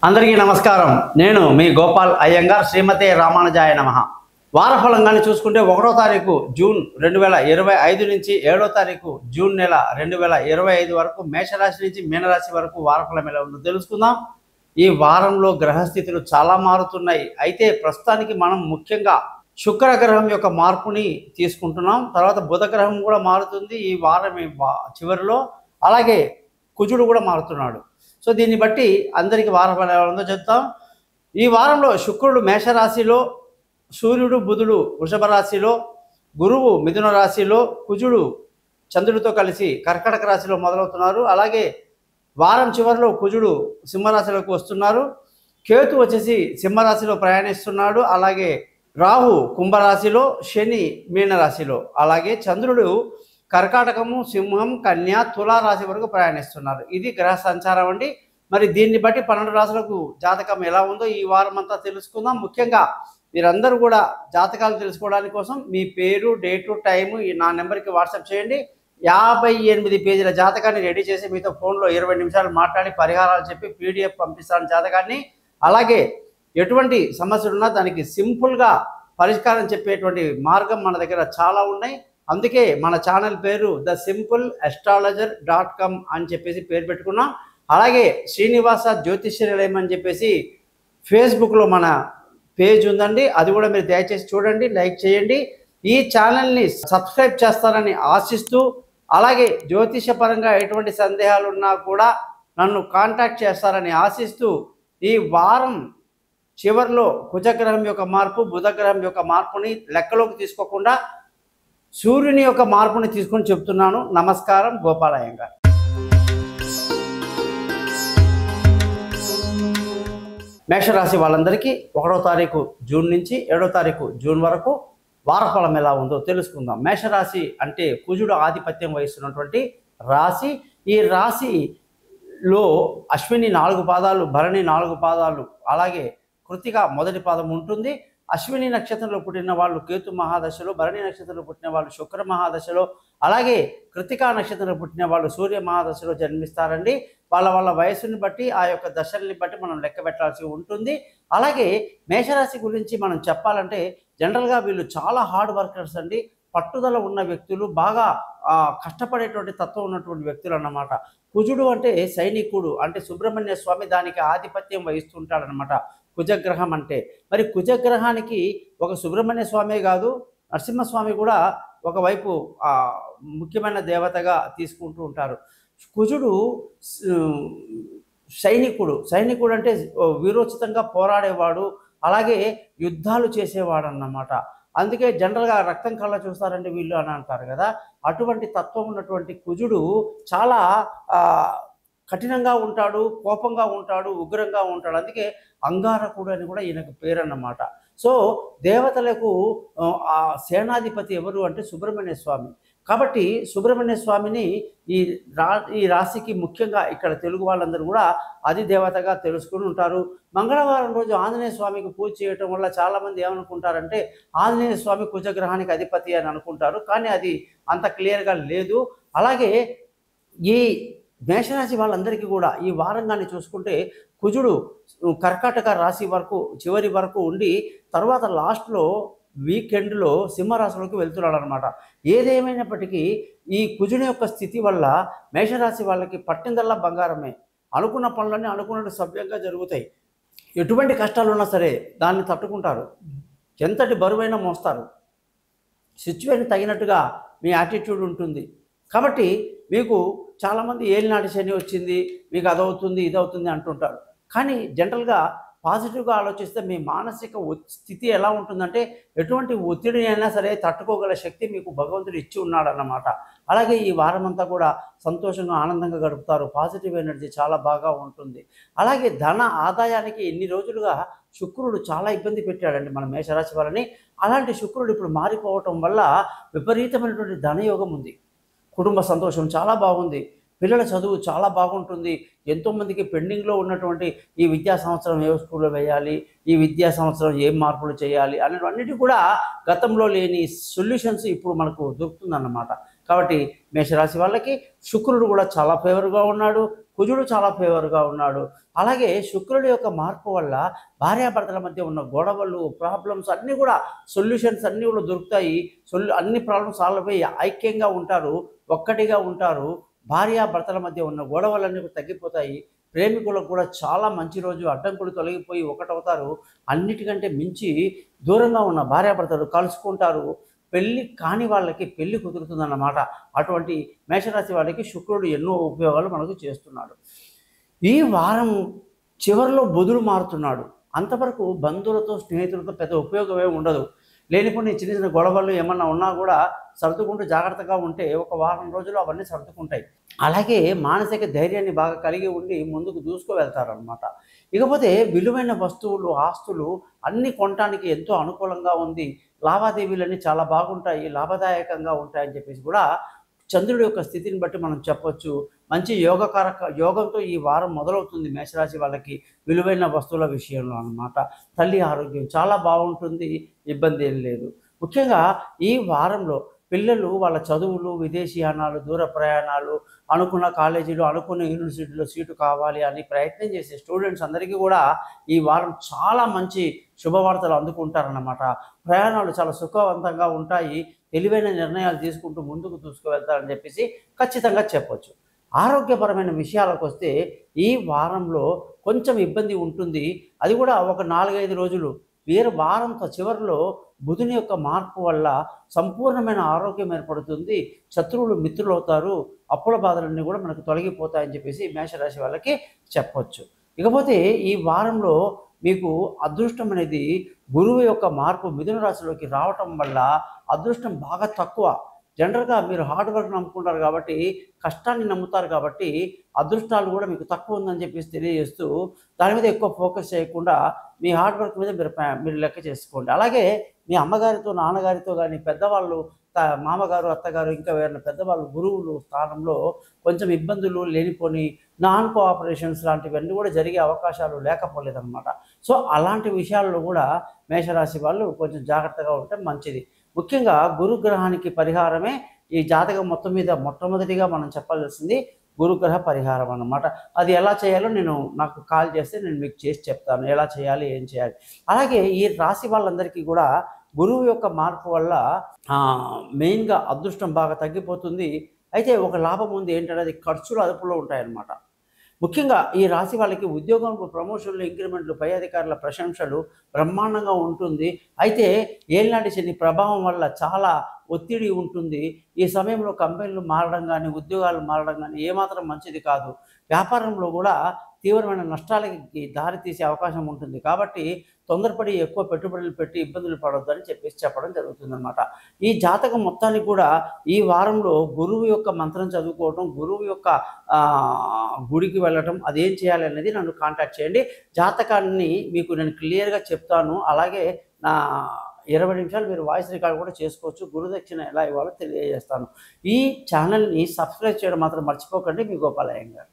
అందరికీ నమస్కారం. నేను మీ గోపాల్ అయ్యంగార్. శ్రీమతే రామానుజాయ నమః. వారఫలంగానే చూసుకుంటే 1వ తారీఖు జూన్ 2025 నుంచి 7వ తారీఖు జూన్ నెల 2025 వరకు మేషరాశి నుంచి మీనరాశి వరకు వారఫలం ఎలా ఉందో తెలుసుకుందాం. ఈ వారంలో గ్రహస్థితులు చాలా మారుతున్నాయి. అయితే ప్రస్తుతానికి మనం ముఖ్యంగా శుక్ర గ్రహం యొక్క మార్పుని తీసుకుంటున్నాం. తర్వాత బుధ గ్రహం కూడా మారుతుంది ఈ వారం చివరిలో. అలాగే కుజుడు కూడా మారుతున్నాడు. సో దీన్ని బట్టి అందరికీ వారఫలం ఎలా ఉందో చెప్తాం. ఈ వారంలో శుక్రుడు మేషరాశిలో, సూర్యుడు బుధుడు వృషభ రాశిలో, గురువు మిథున రాశిలో, కుజుడు చంద్రుడితో కలిసి కర్కటక రాశిలో మొదలవుతున్నారు. అలాగే వారం చివరిలో కుజుడు సింహరాశిలోకి వస్తున్నారు. కేతు వచ్చేసి సింహరాశిలో ప్రయాణిస్తున్నాడు. అలాగే రాహు కుంభరాశిలో, శని మీనరాశిలో, అలాగే చంద్రుడు కర్కాటకము, సింహం, కన్య, తులారాశి వరకు ప్రయాణిస్తున్నారు. ఇది గ్రహ సంచారం అండి. మరి దీన్ని బట్టి 12 రాశులకు జాతకం ఎలా ఉందో ఈ వారం అంతా తెలుసుకుందాం. ముఖ్యంగా మీరందరూ కూడా జాతకాలు తెలుసుకోవడానికి కోసం మీ పేరు, డేటు, టైము నా నెంబర్కి వాట్సాప్ చేయండి. 58 పేజీల జాతకాన్ని రెడీ చేసి మీతో ఫోన్లో 20 నిమిషాలు మాట్లాడి పరిహారాలు చెప్పి PDF పంపిస్తాను జాతకాన్ని. అలాగే ఎటువంటి సమస్యలు ఉన్నా దానికి సింపుల్గా పరిష్కారం చెప్పేటువంటి మార్గం మన దగ్గర చాలా ఉన్నాయి. అందుకే మన ఛానల్ పేరు thesimple.astrologer.com అని చెప్పేసి పేరు పెట్టుకున్నాం. అలాగే శ్రీనివాస జ్యోతిష్య నిలయం అని చెప్పేసి ఫేస్బుక్లో మన పేజ్ ఉందండి. అది కూడా మీరు దయచేసి చూడండి, లైక్ చేయండి. ఈ ఛానల్ని సబ్స్క్రైబ్ చేస్తారని ఆశిస్తూ, అలాగే జ్యోతిషపరంగా ఎటువంటి సందేహాలు ఉన్నా కూడా నన్ను కాంటాక్ట్ చేస్తారని ఆశిస్తూ, ఈ వారం చివరిలో కుజగ్రహం యొక్క మార్పు, బుధగ్రహం యొక్క మార్పుని లెక్కలోకి తీసుకోకుండా సూర్యుని యొక్క మార్పుని తీసుకొని చెప్తున్నాను. నమస్కారం. గోపాల్ అయ్యంగార్. మేషరాశి వాళ్ళందరికీ 1వ తారీఖు జూన్ నుంచి 7వ తారీఖు జూన్ వరకు వారఫలం ఎలా ఉందో తెలుసుకుందాం. మేషరాశి అంటే కుజుడు ఆధిపత్యం వహిస్తున్నటువంటి రాశి. ఈ రాశిలో అశ్విని 4 పాదాలు, భరణి 4 పాదాలు, అలాగే కృత్తిక మొదటి పాదం ఉంటుంది. అశ్విని నక్షత్రంలో పుట్టిన వాళ్ళు కేతు మహాదశలో, భరణి నక్షత్రంలో పుట్టిన వాళ్ళు శుక్ర మహాదశలో, అలాగే కృత్తికా నక్షత్రంలో పుట్టిన వాళ్ళు సూర్య మహాదశలో జన్మిస్తారండి. వాళ్ళ వయస్సుని బట్టి ఆ యొక్క దశల్ని బట్టి మనం లెక్క పెట్టాల్సి ఉంటుంది. అలాగే మేషరాశి గురించి మనం చెప్పాలంటే జనరల్గా వీళ్ళు చాలా హార్డ్ వర్కర్స్ అండి. పట్టుదల ఉన్న వ్యక్తులు, బాగా కష్టపడేటువంటి తత్వం ఉన్నటువంటి వ్యక్తులు అన్నమాట. కుజుడు అంటే సైనికుడు, అంటే సుబ్రహ్మణ్య స్వామి దానికి ఆధిపత్యం వహిస్తుంటాడనమాట కుజగ్రహం అంటే. మరి కుజగ్రహానికి ఒక సుబ్రహ్మణ్య స్వామే కాదు, నరసింహస్వామి కూడా ఒకవైపు ముఖ్యమైన దేవతగా తీసుకుంటూ ఉంటారు. కుజుడు సైనికుడు అంటే వీరోచితంగా పోరాడేవాడు, అలాగే యుద్ధాలు చేసేవాడు అన్నమాట. అందుకే జనరల్గా రక్తం కళ్ళ చూస్తారంటే వీళ్ళు అని అంటారు కదా. అటువంటి తత్వం ఉన్నటువంటి కుజుడు చాలా కఠినంగా ఉంటాడు, కోపంగా ఉంటాడు, ఉగ్రంగా ఉంటాడు. అందుకే అంగారకుడు అని కూడా ఈయనకు పేరు అన్నమాట. సో దేవతలకు సేనాధిపతి ఎవరు అంటే సుబ్రహ్మణ్య స్వామి. కాబట్టి సుబ్రహ్మణ్య స్వామిని ఈ రాశికి ముఖ్యంగా ఇక్కడ తెలుగు వాళ్ళందరూ కూడా అధిదేవతగా తెలుసుకుని ఉంటారు. మంగళవారం రోజు ఆంజనేయ స్వామికి పూజ చేయటం వల్ల చాలామంది ఏమనుకుంటారంటే ఆంజనేయ స్వామి కుజగ్రహానికి అధిపతి అని అనుకుంటారు. కానీ అది అంత క్లియర్గా లేదు. అలాగే ఈ మేషరాశి వాళ్ళందరికీ కూడా ఈ వారంగాన్ని చూసుకుంటే కుజుడు కర్కాటక రాశి వరకు చివరి వరకు ఉండి తర్వాత లాస్ట్లో వీకెండ్లో సింహరాశిలోకి వెళ్తున్నాడు అనమాట. ఏదేమైనప్పటికీ ఈ కుజుని యొక్క స్థితి వల్ల మేషరాశి వాళ్ళకి పట్టిందల్లా బంగారమే. అనుకున్న పనులన్నీ అనుకున్నట్టు సవ్యంగా జరుగుతాయి. ఎటువంటి కష్టాలు ఉన్నా సరే దాన్ని తట్టుకుంటారు. ఎంతటి బరువైనా మోస్తారు. సిచ్యువేషన్ తగినట్టుగా మీ యాటిట్యూడ్ ఉంటుంది. కాబట్టి మీకు చాలామంది ఏలినాటి శని వచ్చింది, మీకు అదవుతుంది ఇదవుతుంది అంటుంటారు. కానీ జనరల్గా పాజిటివ్గా ఆలోచిస్తే మీ మానసిక స్థితి ఎలా ఉంటుందంటే ఎటువంటి ఒత్తిడిని అయినా సరే తట్టుకోగల శక్తి మీకు భగవంతుడు ఇచ్చి ఉన్నాడన్నమాట. అలాగే ఈ వారం అంతా కూడా సంతోషంగా ఆనందంగా గడుపుతారు. పాజిటివ్ ఎనర్జీ చాలా బాగా ఉంటుంది. అలాగే ధన ఆదాయానికి ఎన్ని రోజులుగా శుక్రుడు చాలా ఇబ్బంది పెట్టాడండి మన మేషరాశి వాళ్ళని. అలాంటి శుక్రుడు ఇప్పుడు మారిపోవటం వల్ల విపరీతమైనటువంటి ధనయోగం ఉంది. కుటుంబ సంతోషం చాలా బాగుంది. పిల్లల చదువు చాలా బాగుంటుంది. ఎంతోమందికి పెండింగ్లో ఉన్నటువంటి ఈ విద్యా సంవత్సరం ఏ స్కూల్లో వేయాలి, ఈ విద్యా సంవత్సరం ఏం మార్పులు చేయాలి అనేవన్నిటి కూడా గతంలో లేని సొల్యూషన్స్ ఇప్పుడు మనకు దొరుకుతుందన్నమాట. కాబట్టి మేషరాశి వాళ్ళకి శుక్రుడు కూడా చాలా ఫేవర్గా ఉన్నాడు, కుజుడు చాలా ఫేవర్గా ఉన్నాడు. అలాగే శుక్రుడి యొక్క మార్పు వల్ల భార్యాభర్తల మధ్య ఉన్న గొడవలు, ప్రాబ్లమ్స్ అన్నీ కూడా సొల్యూషన్స్ అన్నీ కూడా దొరుకుతాయి. అన్ని ప్రాబ్లమ్స్ సాల్వ్ అయ్యి ఐక్యంగా ఉంటారు, ఒక్కటిగా ఉంటారు. భార్యాభర్తల మధ్య ఉన్న గొడవలన్నీ కూడా తగ్గిపోతాయి. ప్రేమికులకు కూడా చాలా మంచి రోజు, అడ్డంకులు తొలగిపోయి ఒకటవుతారు. అన్నిటికంటే మించి దూరంగా ఉన్న భార్యాభర్తలు కలుసుకుంటారు. పెళ్ళి కాని వాళ్ళకి పెళ్ళి కుదురుతుందన్నమాట. అటువంటి మేషరాశి వాళ్ళకి శుక్రుడు ఎన్నో ఉపయోగాలు మనకు చేస్తున్నాడు. ఈ వారం చివరిలో బుధుడు మారుతున్నాడు. అంతవరకు బంధువులతో స్నేహితులతో పెద్ద ఉపయోగమే ఉండదు. లేనిపోని చిన్న చిన్న గొడవలు ఏమన్నా ఉన్నా కూడా సర్దుకుంటూ జాగ్రత్తగా ఉంటే ఒక వారం రోజులు అవన్నీ సర్దుకుంటాయి. అలాగే మానసిక ధైర్యాన్ని బాగా కలిగి ఉండి ముందుకు దూసుకు వెళ్తారనమాట. ఇకపోతే విలువైన వస్తువులు, ఆస్తులు అన్నీ కొనటానికి ఎంతో అనుకూలంగా ఉంది. లావాదేవీలన్నీ చాలా బాగుంటాయి, లాభదాయకంగా ఉంటాయని చెప్పేసి కూడా చంద్రుడి యొక్క స్థితిని బట్టి మనం చెప్పొచ్చు. మంచి యోగంతో ఈ వారం మొదలవుతుంది మేషరాశి వాళ్ళకి విలువైన వస్తువుల విషయంలో అన్నమాట. తల్లి ఆరోగ్యం చాలా బాగుంటుంది, ఇబ్బంది ఏం లేదు. ముఖ్యంగా ఈ వారంలో పిల్లలు వాళ్ళ చదువులు, విదేశీయానాలు, దూర ప్రయాణాలు, అనుకున్న కాలేజీలో, అనుకున్న యూనివర్సిటీలో సీటు కావాలి అని ప్రయత్నం చేసే స్టూడెంట్స్ అందరికీ కూడా ఈ వారం చాలా మంచి శుభవార్తలు అందుకుంటారన్నమాట. ప్రయాణాలు చాలా సుఖవంతంగా ఉంటాయి. తెలివైన నిర్ణయాలు తీసుకుంటూ ముందుకు దూసుకువెళ్తారని చెప్పేసి ఖచ్చితంగా చెప్పొచ్చు. ఆరోగ్యపరమైన విషయాలకు వస్తే ఈ వారంలో కొంచెం ఇబ్బంది ఉంటుంది. అది కూడా ఒక 4-5 రోజులు. వారంతో చివరిలో బుధుని యొక్క మార్పు వల్ల సంపూర్ణమైన ఆరోగ్యం ఏర్పడుతుంది. శత్రువులు మిత్రులు అవుతారు. అప్పుల బాధలన్నీ కూడా మనకు తొలగిపోతాయని చెప్పేసి మేషరాశి వాళ్ళకి చెప్పొచ్చు. ఇకపోతే ఈ వారంలో మీకు అదృష్టం అనేది గురువు యొక్క మార్పు మిథున రాశిలోకి రావటం వల్ల అదృష్టం బాగా తక్కువ. జనరల్గా మీరు హార్డ్ వర్క్ నమ్ముకుంటారు కాబట్టి, కష్టాన్ని నమ్ముతారు కాబట్టి అదృష్టాలు కూడా మీకు తక్కువ ఉందని చెప్పేసి తెలియజేస్తూ దాని మీద ఎక్కువ ఫోకస్ చేయకుండా మీ హార్డ్ వర్క్ మీద మీరు లెక్క చేసుకోండి. అలాగే మీ అమ్మగారితో, నాన్నగారితో కానీ పెద్దవాళ్ళు, మామగారు, అత్తగారు, ఇంకా వేరే పెద్దవాళ్ళు గురువులు స్థానంలో కొంచెం ఇబ్బందులు, లేనిపోని నాన్ కోఆపరేషన్స్ లాంటివన్నీ కూడా జరిగే అవకాశాలు లేకపోలేదన్నమాట. సో అలాంటి విషయాల్లో కూడా మేషరాశి వాళ్ళు కొంచెం జాగ్రత్తగా ఉంటే మంచిది. ముఖ్యంగా గురుగ్రహానికి పరిహారమే ఈ జాతకం మొత్తం మీద మొట్టమొదటిగా మనం చెప్పాల్సింది గురుగ్రహ పరిహారం అన్నమాట. అది ఎలా చేయాలో నాకు కాల్ చేస్తే నేను మీకు చేసి చెప్తాను, ఎలా చేయాలి, ఏం చేయాలి. అలాగే ఈ రాశి వాళ్ళందరికీ కూడా గురువు యొక్క మార్పు వల్ల మెయిన్గా అదృష్టం బాగా తగ్గిపోతుంది. అయితే ఒక లాభం ఉంది ఏంటంటే అది ఖర్చులు అదుపులో ఉంటాయన్నమాట. ముఖ్యంగా ఈ రాశి వాళ్ళకి ఉద్యోగంలో ప్రమోషన్లు, ఇంక్రిమెంట్లు, పై అధికారుల ప్రశంసలు బ్రహ్మాండంగా ఉంటుంది. అయితే ఏళ్ళనాటి శని ప్రభావం వల్ల చాలా ఒత్తిడి ఉంటుంది. ఈ సమయంలో కంపెనీలు మారడం కానీ, ఉద్యోగాలు మారడం కానీ ఏమాత్రం మంచిది కాదు. వ్యాపారంలో కూడా తీవ్రమైన నష్టాలకి దారితీసే అవకాశం ఉంటుంది. కాబట్టి తొందరపడి ఎక్కువ పెట్టుబడులు పెట్టి ఇబ్బందులు పడొద్దని చెప్పడం జరుగుతుందన్నమాట. ఈ జాతకం మొత్తానికి కూడా ఈ వారంలో గురువు యొక్క మంత్రం చదువుకోవటం, గురువు యొక్క గుడికి వెళ్ళటం, అదేం చేయాలి అనేది నన్ను కాంటాక్ట్ చేయండి. జాతకాన్ని మీకు నేను క్లియర్గా చెప్తాను. అలాగే నా 20 నిమిషాలు మీరు వాయిస్ రికార్డ్ కూడా చేసుకోవచ్చు. గురుదక్షిణ ఎలా ఇవ్వాలో తెలియజేస్తాను. ఈ ఛానల్ని సబ్స్క్రైబ్ చేయడం మాత్రం మర్చిపోకండి. మీ గోపాలయ్య గారు.